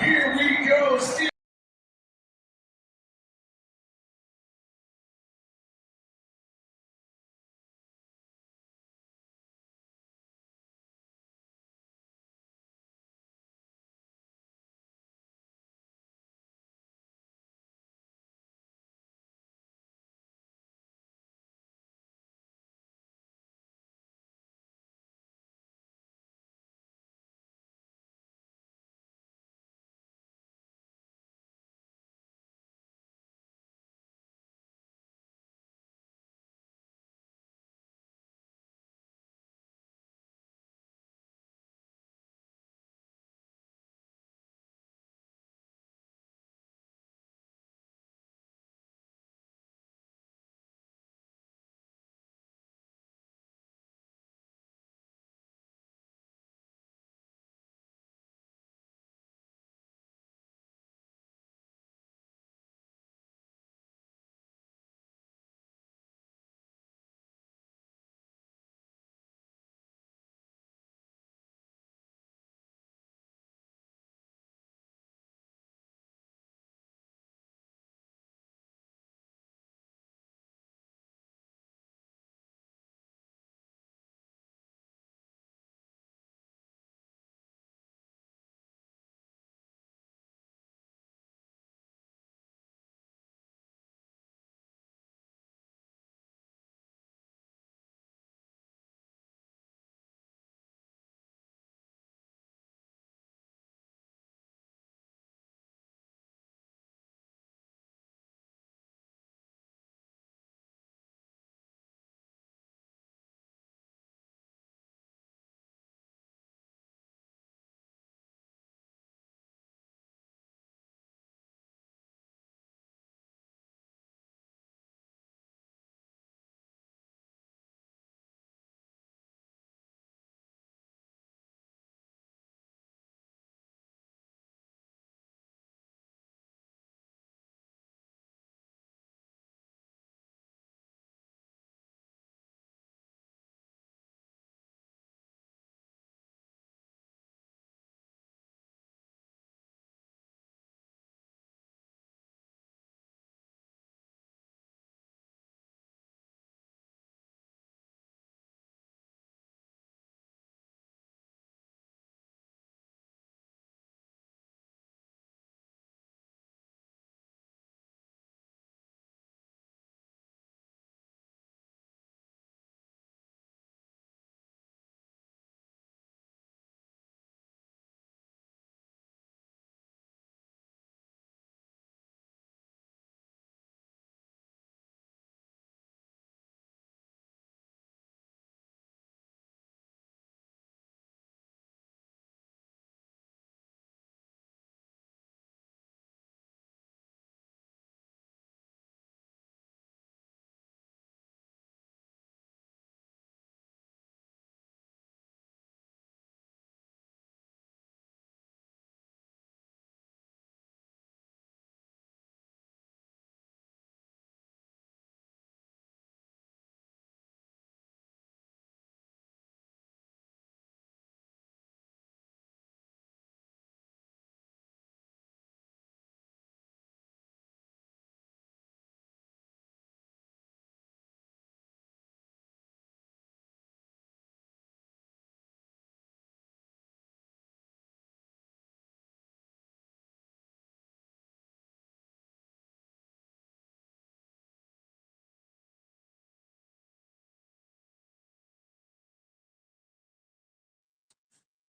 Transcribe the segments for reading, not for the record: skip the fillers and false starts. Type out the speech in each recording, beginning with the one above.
Here we go, Steel.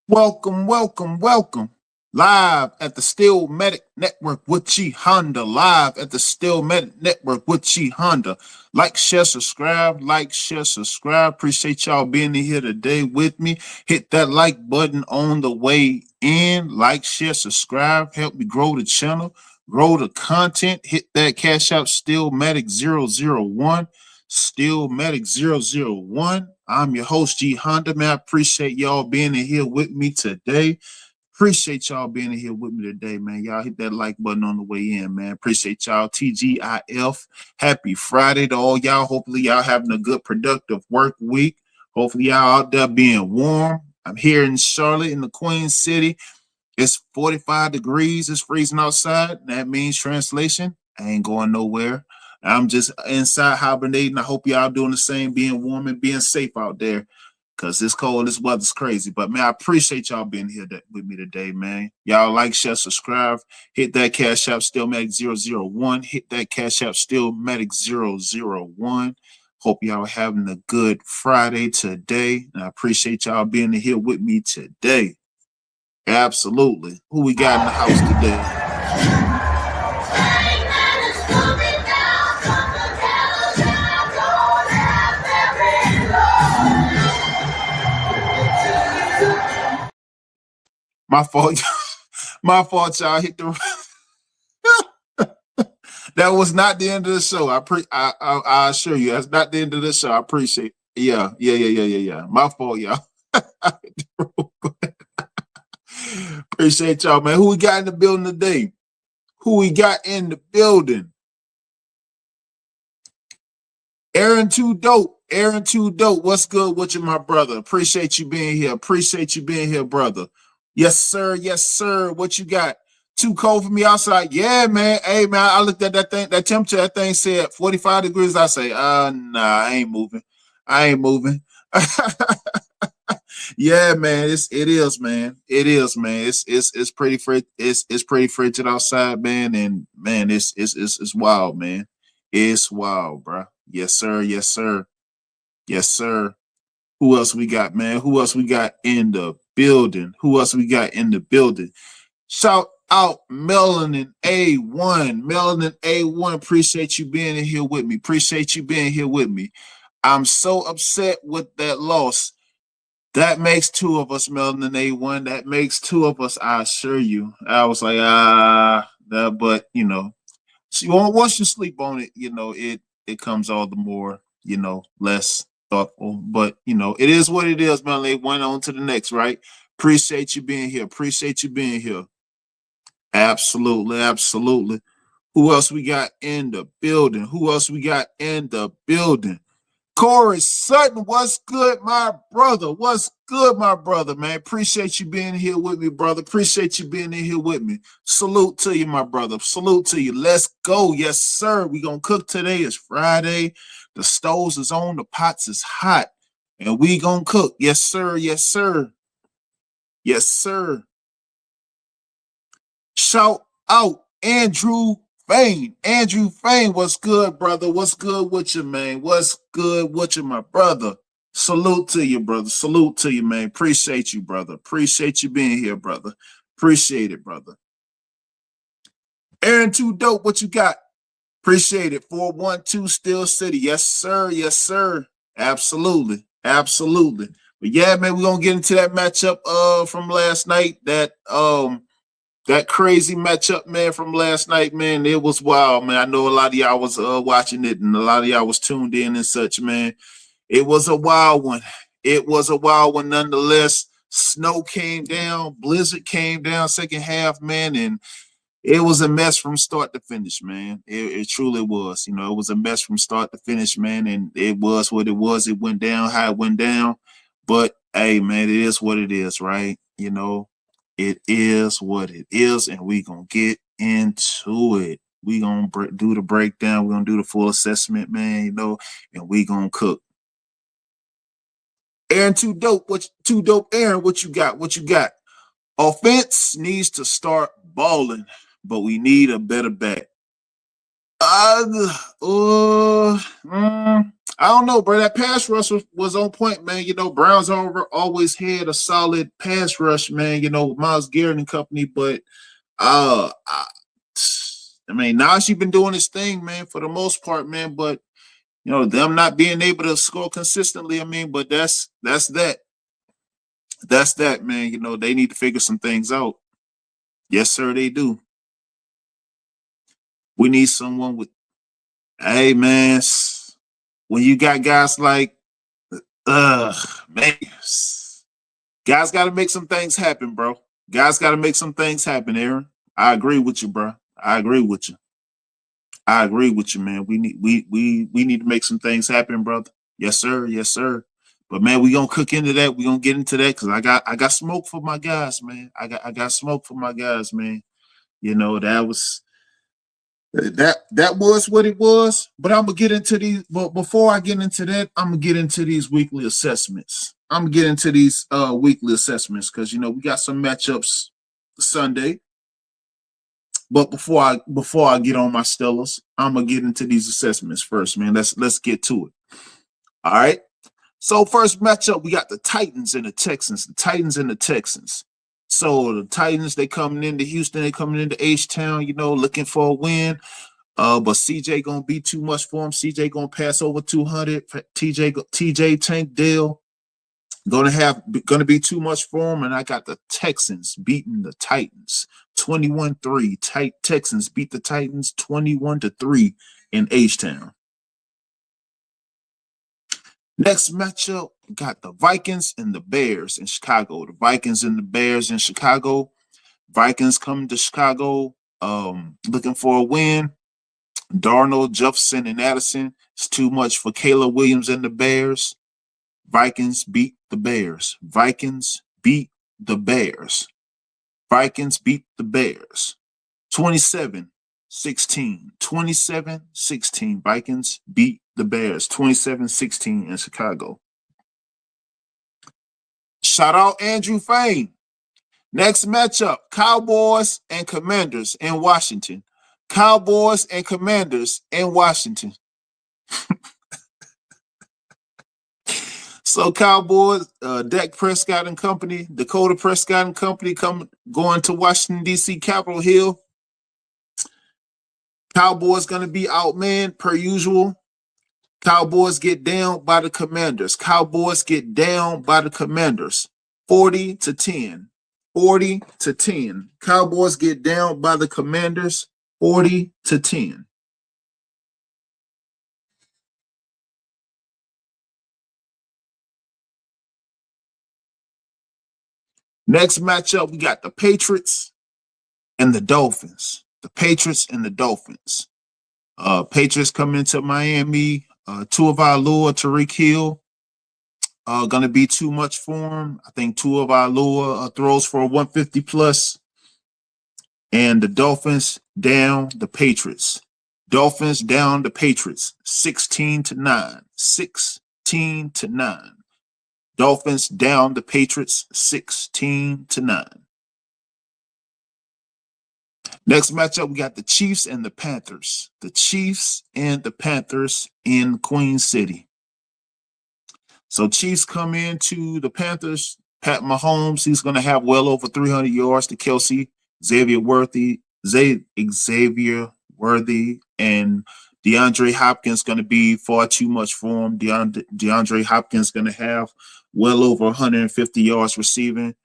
Welcome, welcome, welcome. Live at the Steelmatic Network with G Honda. Live at the Steelmatic Network with G Honda. Like, share, subscribe. Like, share, subscribe. Appreciate y'all being in here today with me. Hit that like button on the way in. Like, share, subscribe. Help me grow the channel, grow the content. Hit that cash out Steelmatic 001. Steelmatic 001. I'm your host, G Honda. Man, I appreciate y'all being in here with me today. Appreciate y'all being in here with me today, man. Y'all hit that like button on the way in, man. Appreciate y'all. TGIF. Happy Friday to all y'all. Hopefully y'all having a good, productive work week. Hopefully y'all out there being warm. I'm here in Charlotte in the Queen City. It's 45 degrees. It's freezing outside. That means translation, I ain't going nowhere. I'm just inside hibernating. I hope y'all doing the same, being warm and being safe out there. Cause this cold, this weather's crazy. But man, I appreciate y'all being here with me today, man. Y'all like, share, subscribe, hit that Cash App Steelmatic 001. Hit that Cash App Steelmatic 001. Hope y'all having a good Friday today. And I appreciate y'all being here with me today. Absolutely. Who we got in the house today? My fault. My fault, y'all. Hit the. That was not the end of the show. I assure you, that's not the end of the show. I appreciate it. Yeah. My fault, y'all. Appreciate y'all, man. Who we got in the building today? Who we got in the building? Aaron Too Dope. Aaron Too Dope. What's good with you, my brother? Appreciate you being here. Appreciate you being here, brother. Yes, sir. Yes, sir. What you got? Too cold for me outside? Yeah, man. Hey, man, I looked at that thing, that temperature, that thing said 45 degrees. I say, nah, I ain't moving. I ain't moving. Yeah, man. It is, man. It is, man. It's pretty it's pretty frigid outside, man. And man, it's wild, man. It's wild, bro. Yes, sir. Yes, sir. Yes, sir. Who else we got, man? Who else we got in the building? Who else we got in the building? Shout out Melanin A1. Melanin A1. Appreciate you being in here with me. Appreciate you being here with me. I'm so upset with that loss. That makes two of us, Melanin A1. That makes two of us, I assure you. I was like, but you know, once you sleep on it, you know, it comes all the more, you know, less thoughtful. But you know, it is what it is, Melanin A1. On to the next, right? Appreciate you being here. Appreciate you being here. Absolutely, absolutely. Who else we got in the building? Who else we got in the building? Corey Sutton, what's good, my brother? What's good, my brother, man? Appreciate you being here with me, brother. Appreciate you being in here with me. Salute to you, my brother. Salute to you. Let's go. Yes, sir. We gonna cook today. It's Friday. The stoves is on. The pots is hot. And we gonna cook. Yes, sir. Yes, sir. Yes, sir. Shout out Andrew Fain. Andrew Fain, what's good, brother? What's good with you, man? What's good with you, my brother? Salute to you, brother. Salute to you, man. Appreciate you, brother. Appreciate you being here, brother. Appreciate it, brother. Aaron Too Dope, what you got? Appreciate it. 412 Steel City. Yes, sir. Yes, sir. Absolutely. Absolutely. But yeah, man, we're gonna get into that matchup from last night. That crazy matchup, man, from last night, man. It was wild, man. I know a lot of y'all was watching it and a lot of y'all was tuned in and such, man. It was a wild one. It was a wild one nonetheless. Snow came down, blizzard came down second half, man, and it was a mess from start to finish, man. It truly was. You know, it was a mess from start to finish, man, and it was what it was. It went down how it went down. But hey, man, it is what it is, right? You know, it is what it is, and we gonna get into it. We gonna do the breakdown. We're gonna do the full assessment, man. You know, and we gonna cook. Aaron, Too Dope. What Too Dope? Aaron, what you got? What you got? Offense needs to start balling, but we need a better back. I don't know, bro. That pass rush was on point, man. You know, Browns always had a solid pass rush, man. You know, Myles Garrett and company, but I mean, Najee been doing his thing, man, for the most part, man. But you know, them not being able to score consistently. I mean, but that's that. That's that, man. You know, they need to figure some things out. Yes, sir, they do. We need someone with, hey, man, when you got guys like, man, guys got to make some things happen, bro. Guys got to make some things happen, Aaron. I agree with you, bro. I agree with you. I agree with you, man. We need to make some things happen, brother. Yes, sir. Yes, sir. But man, we gonna cook into that. We gonna get into that because I got smoke for my guys, man. I got smoke for my guys, man. You know that was what it was. But I'm gonna get into these. But before I get into that, I'm gonna get into these weekly assessments. I'm gonna get into these weekly assessments because we got some matchups Sunday. But before I get on my Stellas, I'm gonna get into these assessments first, man. Let's get to it. All right. So first matchup, we got the Titans and the Texans. The Titans and the Texans. So the Titans, they coming into Houston, they coming into H-Town, looking for a win. But CJ gonna be too much for him. CJ gonna pass over 200. TJ Tank Dale gonna be too much for him. And I got the Texans beating the Titans 21-3. Texans beat the Titans 21-3 in H-Town. Next matchup, got the Vikings and the Bears in Chicago. The Vikings and the Bears in Chicago. Vikings coming to Chicago, looking for a win. Darnold, Jefferson, and Addison. It's too much for Caleb Williams and the Bears. Vikings beat the Bears. Vikings beat the Bears. Vikings beat the Bears. 27-16. 27-16. Vikings beat the Bears. 27-16 in Chicago. Shout out Andrew Fain. Next matchup, Cowboys and Commanders in Washington. Cowboys and Commanders in Washington. So Cowboys, Dak Prescott and company, Dakota Prescott and company going to Washington, D.C. Capitol Hill. Cowboys going to be outmanned per usual. Cowboys get down by the Commanders. Cowboys get down by the Commanders. 40-10. 40-10. Cowboys get down by the Commanders. 40-10. Next matchup, we got the Patriots and the Dolphins. The Patriots and the Dolphins. Patriots come into Miami. Tuivailua, Tariq Hill, gonna be too much for him. I think Tuivailua throws for a 150 plus. And the Dolphins down the Patriots. Dolphins down the Patriots. 16-9. 16-9. Dolphins down the Patriots 16-9. Next matchup, we got the Chiefs and the Panthers. The Chiefs and the Panthers in Queen City. So Chiefs come into the Panthers. Pat Mahomes, he's going to have well over 300 yards to Kelsey, Xavier Worthy, and DeAndre Hopkins going to be far too much for him. DeAndre Hopkins going to have well over 150 yards receiving.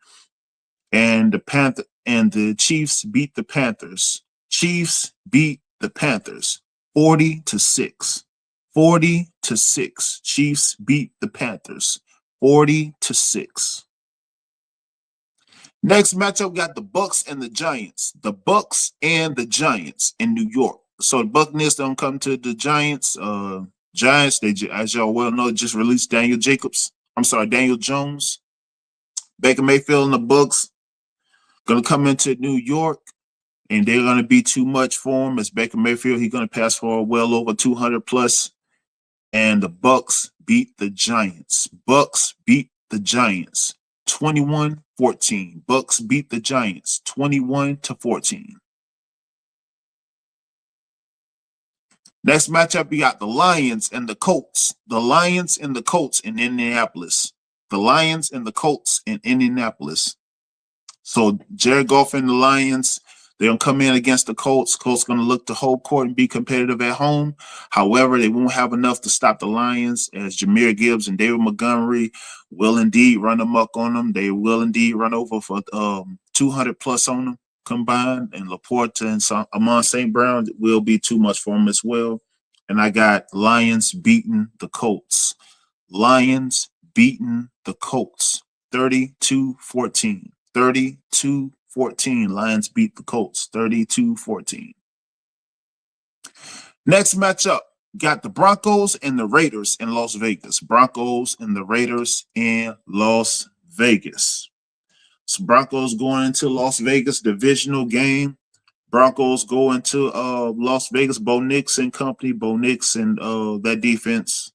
And the Chiefs beat the Panthers. Chiefs beat the Panthers 40-6. 40-6. Chiefs beat the Panthers 40-6. Next matchup, we got the Bucks and the Giants. The Bucks and the Giants in New York. So the Buccaneers don't come to the Giants. Giants, they, as y'all well know, just released Daniel Jones. Baker Mayfield and the Bucks gonna come into New York, and they're gonna be too much for him. As Baker Mayfield, he's gonna pass for well over 200 plus. And the Bucks beat the Giants. Bucks beat the Giants 21-14. Bucks beat the Giants 21-14. Next matchup, we got the Lions and the Colts. The Lions and the Colts in Indianapolis. The Lions and the Colts in Indianapolis. So Jared Goff and the Lions, they're going to come in against the Colts. Colts going to look to hold court and be competitive at home. However, they won't have enough to stop the Lions, as Jahmyr Gibbs and David Montgomery will indeed run amok on them. They will indeed run over for 200 plus on them combined. And Laporta and Amon St. Brown will be too much for them as well. And I got Lions beating the Colts. Lions beating the Colts 32-14. 32-14. Lions beat the Colts 32-14. Next matchup, got the Broncos and the Raiders in Las Vegas. Broncos and the Raiders in Las Vegas. So Broncos going into Las Vegas, divisional game. Broncos go into Las Vegas. Bo Nix and company. Bo Nix and that defense.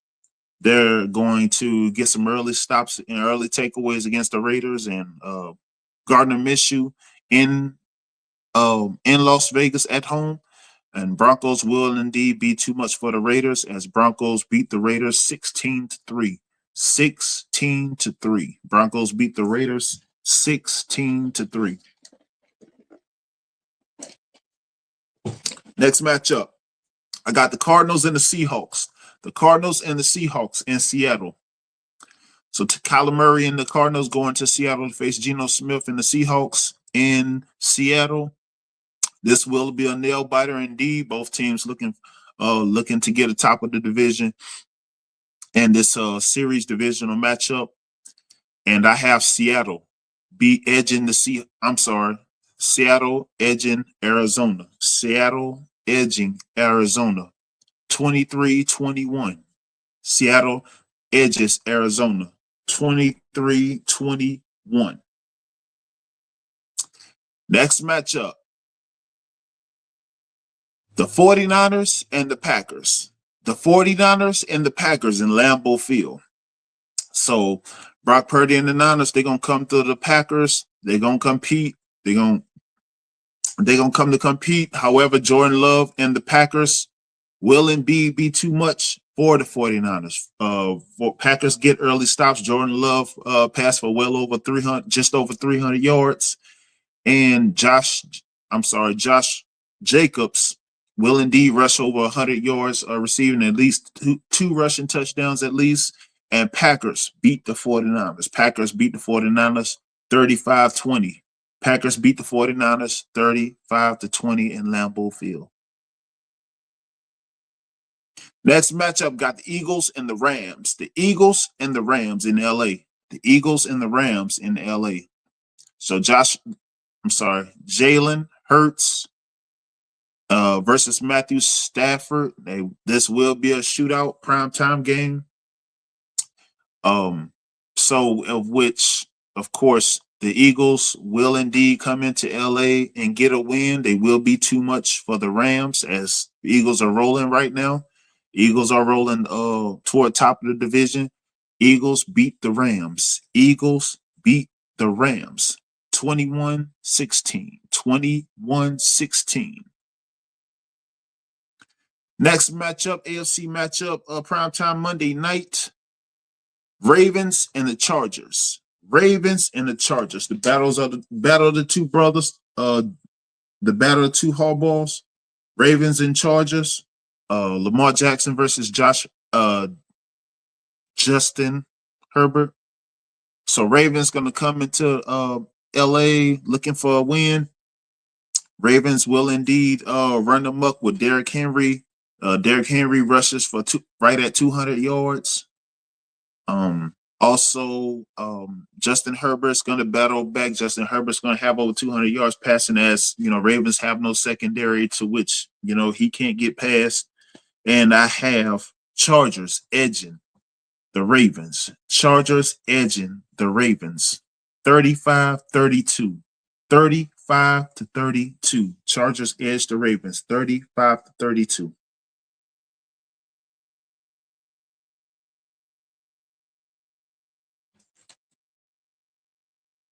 They're going to get some early stops and early takeaways against the Raiders, and Gardner Minshew in Las Vegas at home. And Broncos will indeed be too much for the Raiders, as Broncos beat the Raiders 16-3. 16-3. Broncos beat the Raiders 16-3. Next matchup, I got the Cardinals and the Seahawks. The Cardinals and the Seahawks in Seattle. So Kyler Murray and the Cardinals going to Seattle to face Geno Smith and the Seahawks in Seattle. This will be a nail biter indeed. Both teams looking to get a top of the division and this series divisional matchup. And I have Seattle edging Seattle edging Arizona. Seattle edging Arizona 23-21. Seattle edges Arizona 23-21. Next matchup, the 49ers and the Packers. The 49ers and the Packers in Lambeau Field. So Brock Purdy and the Niners, they're going to come to the Packers. They're going to compete. They're going to come to compete. However, Jordan Love and the Packers will indeed be too much for the 49ers. Packers get early stops. Jordan Love passed for just over 300 yards. And Josh Jacobs will indeed rush over 100 yards, receiving at least two rushing touchdowns at least. And Packers beat the 49ers. Packers beat the 49ers 35-20. Packers beat the 49ers 35-20 in Lambeau Field. Next matchup, got the Eagles and the Rams. The Eagles and the Rams in LA. The Eagles and the Rams in LA. So Jalen Hurts versus Matthew Stafford. This will be a shootout primetime game. So of which, of course, the Eagles will indeed come into LA and get a win. They will be too much for the Rams, as the Eagles are rolling right now. Eagles are rolling toward top of the division. Eagles beat the Rams. Eagles beat the Rams 21-16. 21-16. Next matchup, AFC matchup, primetime Monday night. Ravens and the Chargers. Ravens and the Chargers. The battle of the two brothers. The battle of two hardballs. Ravens and Chargers. Lamar Jackson versus Justin Herbert. So Ravens going to come into LA looking for a win. Ravens will indeed run amok with Derrick Henry. Derrick Henry rushes for right at 200 yards. Also, Justin Herbert's going to battle back. Justin Herbert's going to have over 200 yards passing, as Ravens have no secondary to which he can't get past. And I have Chargers edging the Ravens. Chargers edging the Ravens 35-32. 35-32. Chargers edge the Ravens 35-32.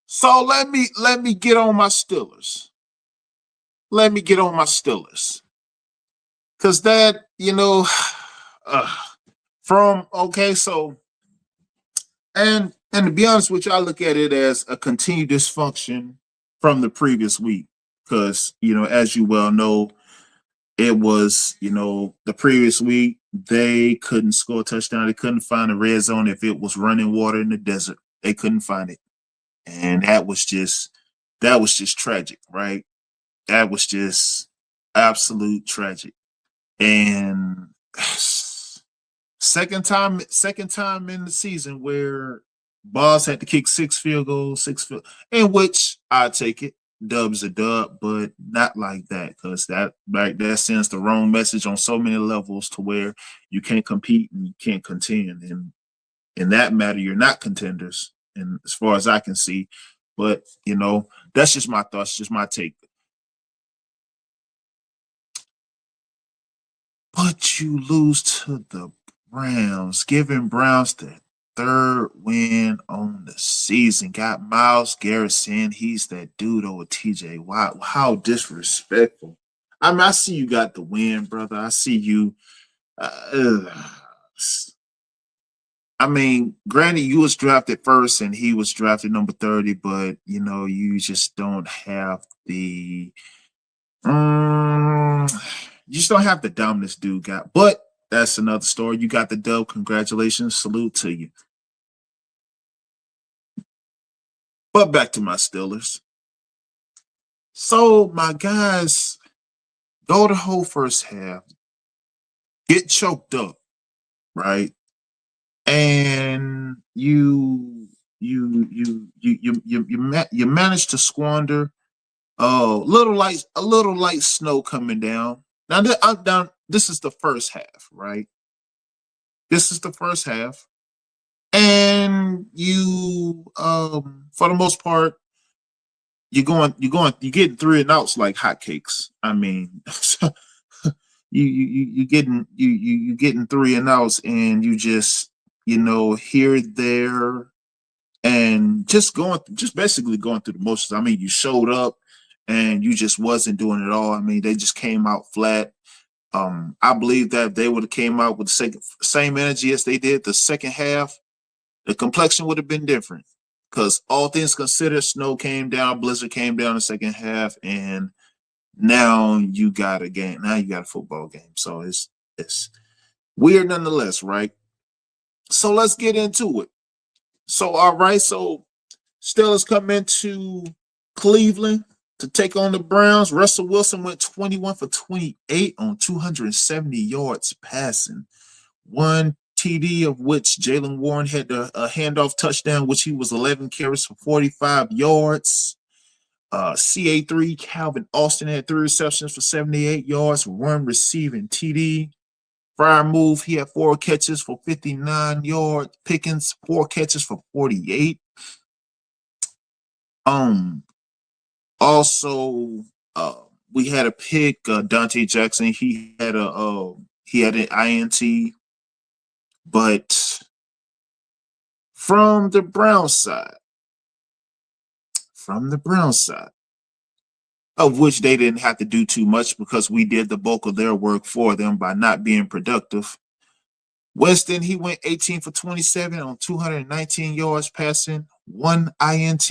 So let me get on my Steelers. Let me get on my Steelers. Cause that, and to be honest with you, I look at it as a continued dysfunction from the previous week. Because, as you well know, it was, the previous week, they couldn't score a touchdown. They couldn't find a red zone if it was running water in the desert. They couldn't find it. And that was just tragic, right? That was just absolute tragic. And second time in the season where Boss had to kick 6 field goals, in which I take it. Dub's a dub, but not like that because that sends the wrong message on so many levels to where you can't compete and you can't contend. And in that matter, you're not contenders, and as far as I can see. But that's just my thoughts, just my take. But you lose to the Browns, giving Browns the third win on the season. Got Miles Garrison. He's that dude over TJ Watt. How disrespectful. I mean, I see you got the win, brother. I see you. Uh, I mean, granted, you was drafted first and he was drafted number 30, but you just don't have the um, you just don't have the dominance dude got. But that's another story. You got the dub. Congratulations. Salute to you. But back to my Steelers. So my guys go the whole first half, get choked up, right? And you manage to squander a little light snow coming down. Now I'm down. This is the first half, right? This is the first half, and you, for the most part, you're getting three and outs like hotcakes. I mean, you getting you getting three and outs, and you just here there and just basically going through the motions. I mean, you showed up and you just wasn't doing it all. I mean, they just came out flat. I believe that if they would have came out with the same energy as they did the second half, the complexion would have been different. Because all things considered, snow came down, blizzard came down the second half, and now you got a game. Now you got a football game. So it's weird nonetheless, right? So let's get into it. So all right, so Steelers come into Cleveland to take on the Browns. Russell Wilson went 21 for 28 on 270 yards passing. One TD, of which Jalen Warren had a handoff touchdown, which he was 11 carries for 45 yards. CA3, Calvin Austin had 3 receptions for 78 yards, 1 receiving TD. Fryer move, he had 4 catches for 59 yards. Pickens, 4 catches for 48. Also, we had a pick. Dante Jackson, he had an INT, but from the Brown side, of which they didn't have to do too much because we did the bulk of their work for them by not being productive. Winston, he went 18 for 27 on 219 yards passing, 1 INT.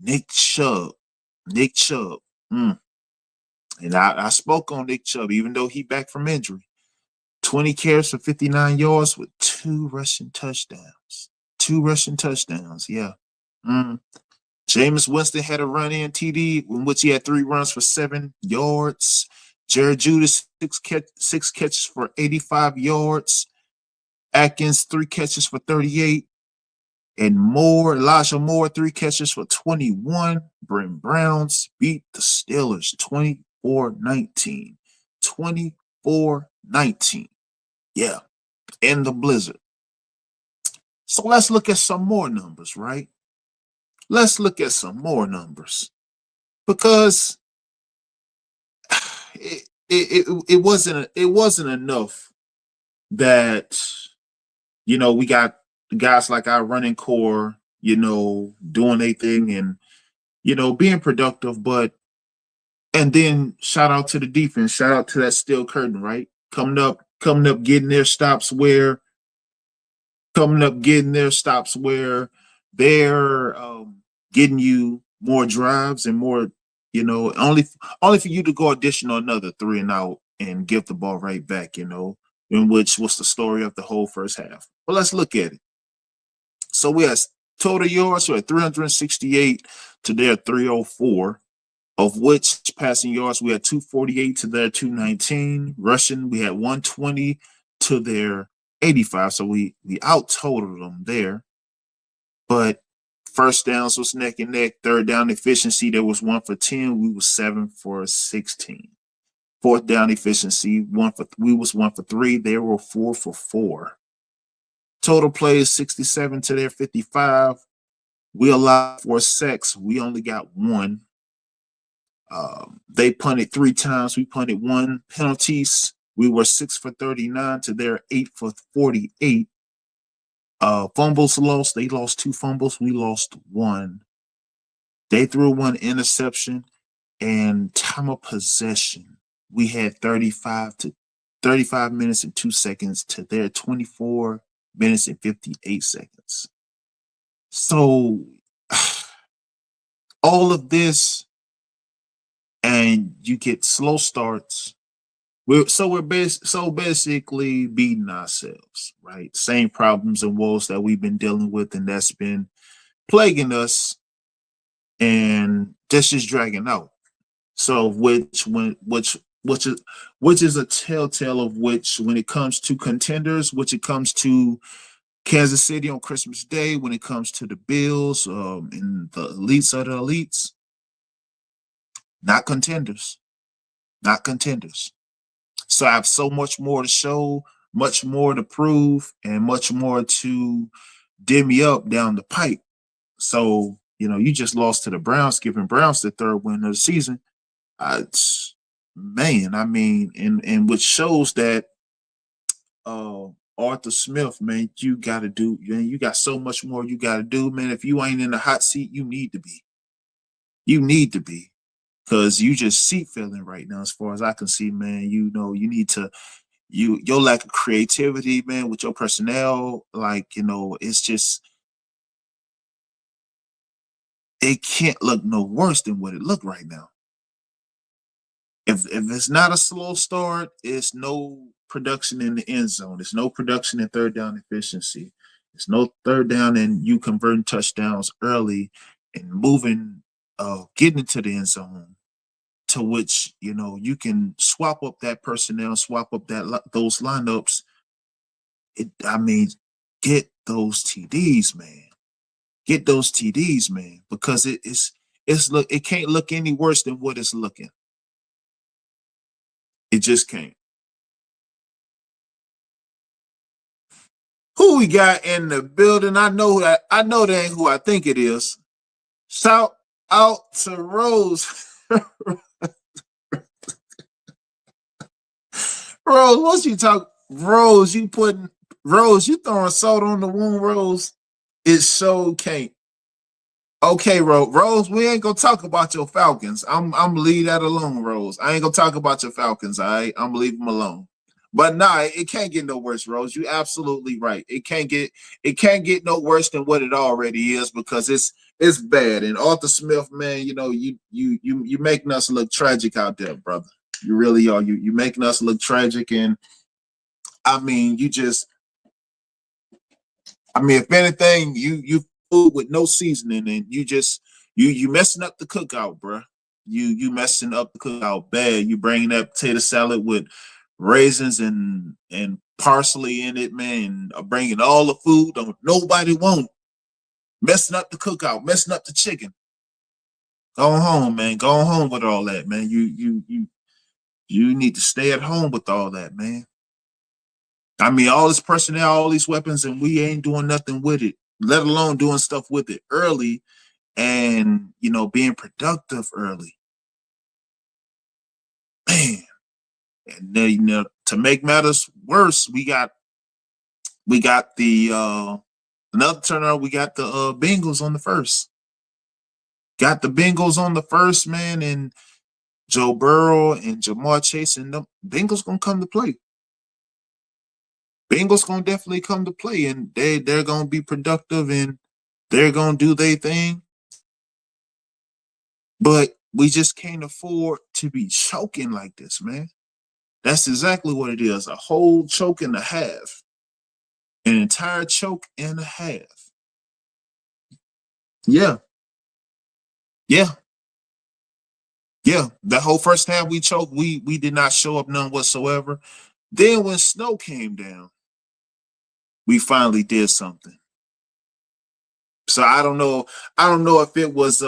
Nick Chubb. And I spoke on Nick Chubb, even though he back from injury. 20 carries for 59 yards with 2 rushing touchdowns. Yeah. Jameis Winston had a run-in TD in which he had 3 runs for 7 yards. Jared Judas, 6 catches for 85 yards. Atkins, 3 catches for 38. And Elijah Moore, 3 catches for 21. Brent Browns beat the Steelers 24-19. 24-19. Yeah, in the blizzard. So let's look at some more numbers, right? Let's look at some more numbers because it wasn't enough that we got guys like our running core doing their thing and being productive, and then shout out to the defense, shout out to that steel curtain, right? Coming up, getting their stops where they're getting you more drives and more, only for you to go additional another 3 and out and give the ball right back, in which was the story of the whole first half. But let's look at it. So we had total yards, so at 368 to their 304, of which passing yards we had 248 to their 219. Rushing, we had 120 to their 85. So we out totaled them there. but first downs was neck and neck. Third down efficiency, there was 1 for 10. We was 7 for 16. Fourth down efficiency, we was 1 for 3. They were 4 for 4. Total plays 67 to their 55. We allowed 4 sacks. We only got 1. They punted 3 times. We punted 1. Penalties, we were 6 for 39 to their 8 for 48. Fumbles lost. They lost 2 fumbles. We lost 1. They threw 1 interception. And time of possession, we had 35 minutes and 2 seconds to their 24 minutes and 58 seconds. So all of this, and you get slow starts. We're basically beating ourselves, right? Same problems and woes that we've been dealing with, and that's been plaguing us, and that's just dragging out. So which is a telltale of which, when it comes to contenders, which it comes to Kansas City on Christmas Day, when it comes to the Bills, and the elites of the elites, not contenders, not contenders. So I have so much more to show, much more to prove, and much more to dim me up down the pipe. So, you just lost to the Browns, giving Browns the 3rd win of the season. Man, I mean, and which shows that Arthur Smith, man, you got so much more you got to do, man. If you ain't in the hot seat, you need to be. You need to be, because you just seat filling right now, as far as I can see, man. You need to, your lack of creativity, man, with your personnel, like, it's just, it can't look no worse than what it look right now. If it's not a slow start, it's no production in the end zone. It's no production in third down efficiency. It's no third down and you converting touchdowns early and moving, getting into the end zone, to which, you can swap up that personnel, swap up those lineups. Get those TDs, man. Get those TDs, man, because it can't look any worse than what it's looking. It just can't. Who we got in the building? I know that ain't who I think it is. Shout out to Rose. Rose, once you talk, Rose, you throwing salt on the wound, Rose. It so can't. Okay, Rose, we ain't gonna talk about your Falcons. I'm gonna leave that alone, Rose. I ain't gonna talk about your Falcons. All right, I'm gonna leave them alone. But nah, it can't get no worse, Rose. You absolutely right. It can't get no worse than what it already is, because it's bad. And Arthur Smith, man, you making us look tragic out there, brother. You really are. You making us look tragic, and I mean, if anything, you food with no seasoning, and you messing up the cookout, bro. You messing up the cookout bad. You bringing that potato salad with raisins and parsley in it, man. Bringing all the food nobody want. Messing up the cookout, messing up the chicken. Go home, man. Go home with all that, man. You need to stay at home with all that, man. I mean, all this personnel, all these weapons, and we ain't doing nothing with it, let alone doing stuff with it early, and being productive early. Man. And then, to make matters worse, we got the another turnout. We got the Bengals on the first. Got the Bengals on the first, man, and Joe Burrow and Jamar Chase, and the Bengals gonna come to play. Bengals gonna definitely come to play, and they're gonna be productive, and they're gonna do their thing. But we just can't afford to be choking like this, man. That's exactly what it is. A whole choke and a half. An entire choke and a half. Yeah. Yeah. Yeah. The whole first half we choked. We did not show up none whatsoever. Then when snow came down, we finally did something. So I don't know. I don't know if it was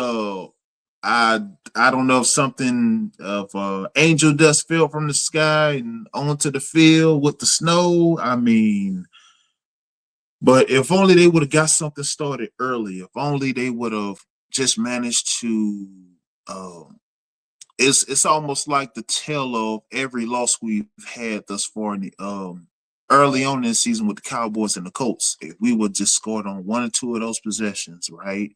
I I don't know if something of angel dust fell from the sky and onto the field with the snow. I mean, but if only they would have got something started early. If only they would have just managed to. Um, it's almost like the tale of every loss we've had thus far in the early on in the season with the Cowboys and the Colts. If we would just scored on one or two of those possessions, right?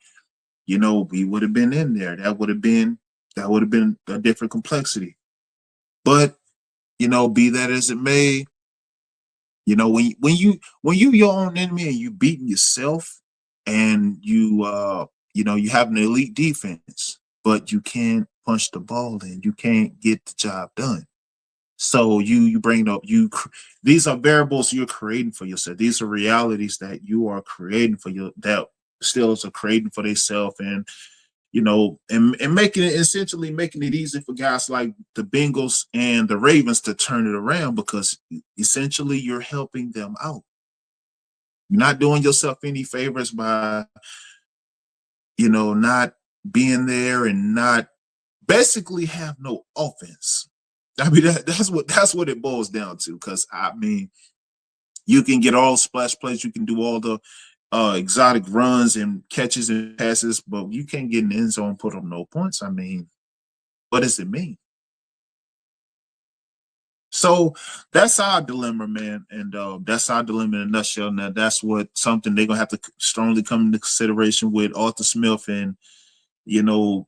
We would have been in there. That would have been a different complexity. But be that as it may, when you your own enemy and you beating yourself, and you have an elite defense, but you can't punch the ball in, you can't get the job done. So you bring up these are variables you're creating for yourself. These are realities that you are creating for you, that Steelers are creating for themselves, and making it essentially making it easy for guys like the Bengals and the Ravens to turn it around, because essentially you're helping them out. You're not doing yourself any favors by, not being there and not basically have no offense. I mean, that's what it boils down to. Because I mean, you can get all splash plays, you can do all the exotic runs and catches and passes, but you can't get in the end zone and put up no points. I mean, what does it mean? So that's our dilemma, man, and that's our dilemma in a nutshell. Now, that's what something they're gonna have to strongly come into consideration with Arthur Smith, and you know,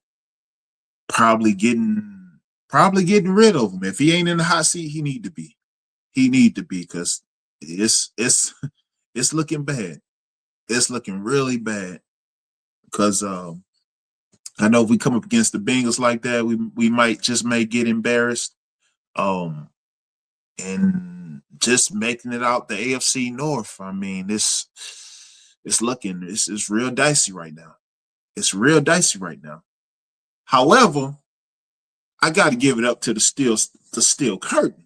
probably getting probably getting rid of him. If he ain't in the hot seat, he need to be. He need to be, because it's it's looking bad. It's looking really bad, because I know if we come up against the Bengals like that, we may get embarrassed. Um, and just making it out the AFC North. I mean, it's real dicey right now. It's real dicey right now. However, I got to give it up to the steel curtain.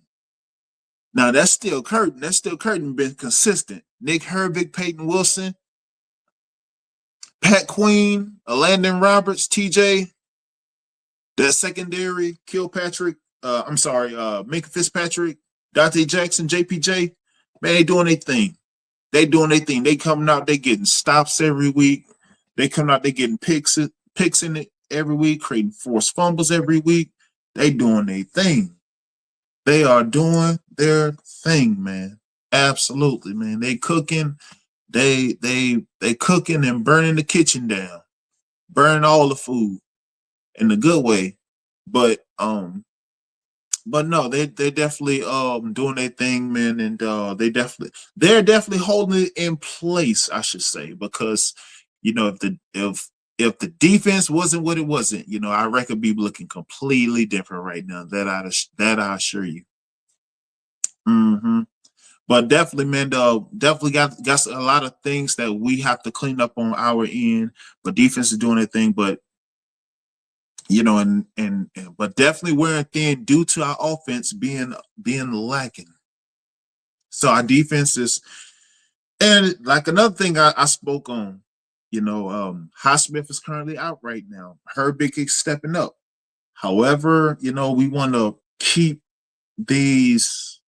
Now that steel curtain been consistent. Nick Herbig, Peyton Wilson, Pat Queen, Landon Roberts, TJ, that secondary, Kilpatrick, I'm sorry, Minka Fitzpatrick, Dante Jackson, JPJ, man, they doing their thing. They doing their thing. They coming out, they getting stops every week. They coming out, they getting picks in it every week, creating forced fumbles every week. They doing their thing. They are doing their thing, man. Absolutely, man. They cooking, they cooking and burning the kitchen down, burning all the food in a good way. But no, they definitely doing their thing, man, and they're definitely holding it in place, I should say, because if the defense wasn't what it wasn't, our record be looking completely different right now. That I assure you. Hmm. But definitely, man, definitely got a lot of things that we have to clean up on our end. But defense is doing their thing, but but definitely wearing thin due to our offense being lacking. So our defense is, and like another thing I spoke on, Highsmith is currently out right now. Herbig is stepping up. However, we want to keep these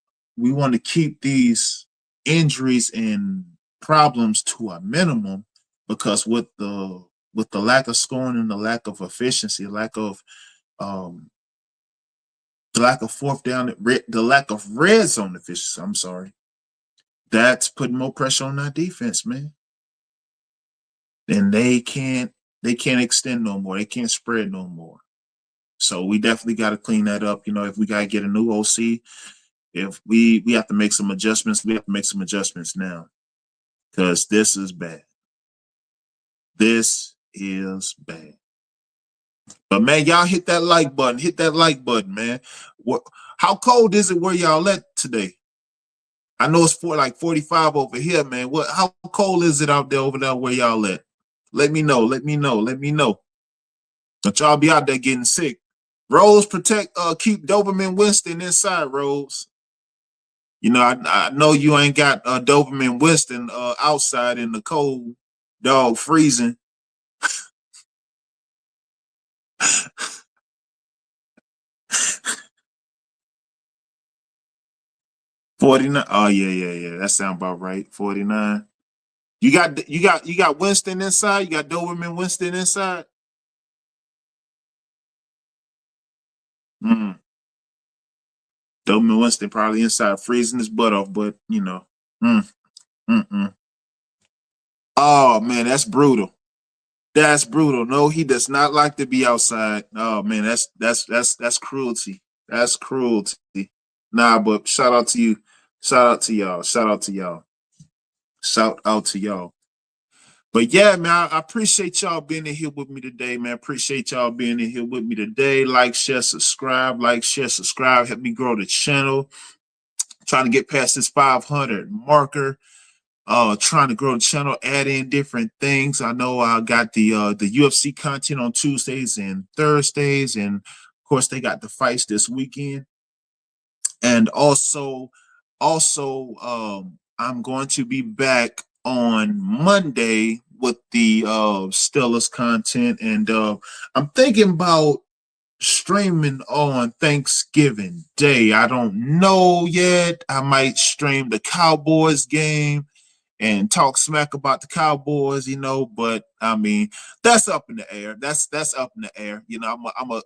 injuries and problems to a minimum, because with the lack of scoring and the lack of efficiency, um the lack of fourth down, the lack of red zone efficiency, I'm sorry, that's putting more pressure on our defense, man. And they can't extend no more. They can't spread no more. So we definitely got to clean that up. If we got to get a new OC, if we have to make some adjustments, we have to make some adjustments now, because this is bad. This is bad. But man, y'all hit that like button. Hit that like button, man. What? How cold is it where y'all at today? I know it's like 45 over here, man. How cold is it out there over there where y'all at? Let me know. Let me know. Let me know. Don't y'all be out there getting sick. Rose, keep Doberman Winston inside, Rose. I know you ain't got Doberman Winston outside in the cold. Dog freezing. 49. Oh yeah. That sound about right. 49. You got Winston inside. You got Doberman Winston inside. Mm. Doberman Winston probably inside freezing his butt off, but you know. Mm, mm. Oh man, that's brutal. That's brutal. No, he does not like to be outside. Oh man, that's cruelty. That's cruelty. Nah, but shout out to you. Shout out to y'all. Shout out to y'all. Shout out to y'all. But yeah, man, I appreciate y'all being in here with me today, man. Appreciate y'all being in here with me today. Like, share, subscribe. Like, share, subscribe. Help me grow the channel. Trying to get past this 500 marker. Trying to grow the channel, add in different things. I know I got the UFC content on Tuesdays and Thursdays, and of course they got the fights this weekend. And also, I'm going to be back on Monday with the Steelers content, and I'm thinking about streaming on Thanksgiving Day. I don't know yet. I might stream the Cowboys game and talk smack about the Cowboys, but I mean, that's up in the air. That's up in the air.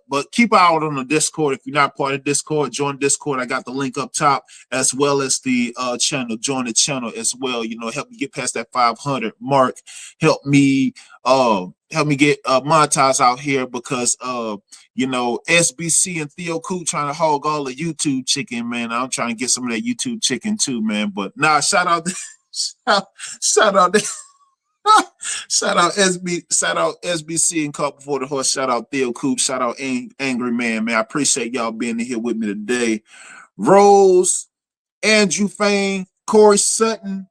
But keep out on the Discord. If you're not part of Discord, join Discord. I got the link up top as well as the channel. Join the channel as well. Help me get past that 500 mark. Help me get monetized out here because SBC and Theo Coop trying to hog all the YouTube chicken, man. I'm trying to get some of that YouTube chicken too, man. But shout out shout out shout out SBC and Caught Before the Horse. Shout out Theo Coop. Shout out Angry Man. I appreciate y'all being here with me today. Rose, Andrew Fain, Corey Sutton,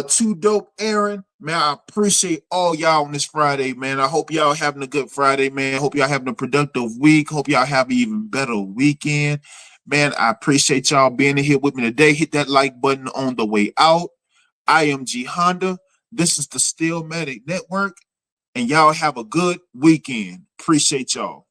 Too Dope Aaron. Man, I appreciate all y'all on this Friday, man. I hope y'all having a good Friday, man. Hope y'all having a productive week. Hope y'all have an even better weekend. Man, I appreciate y'all being in here with me today. Hit that like button on the way out. I am G Honda. This is the Steelmatic Network, and y'all have a good weekend. Appreciate y'all.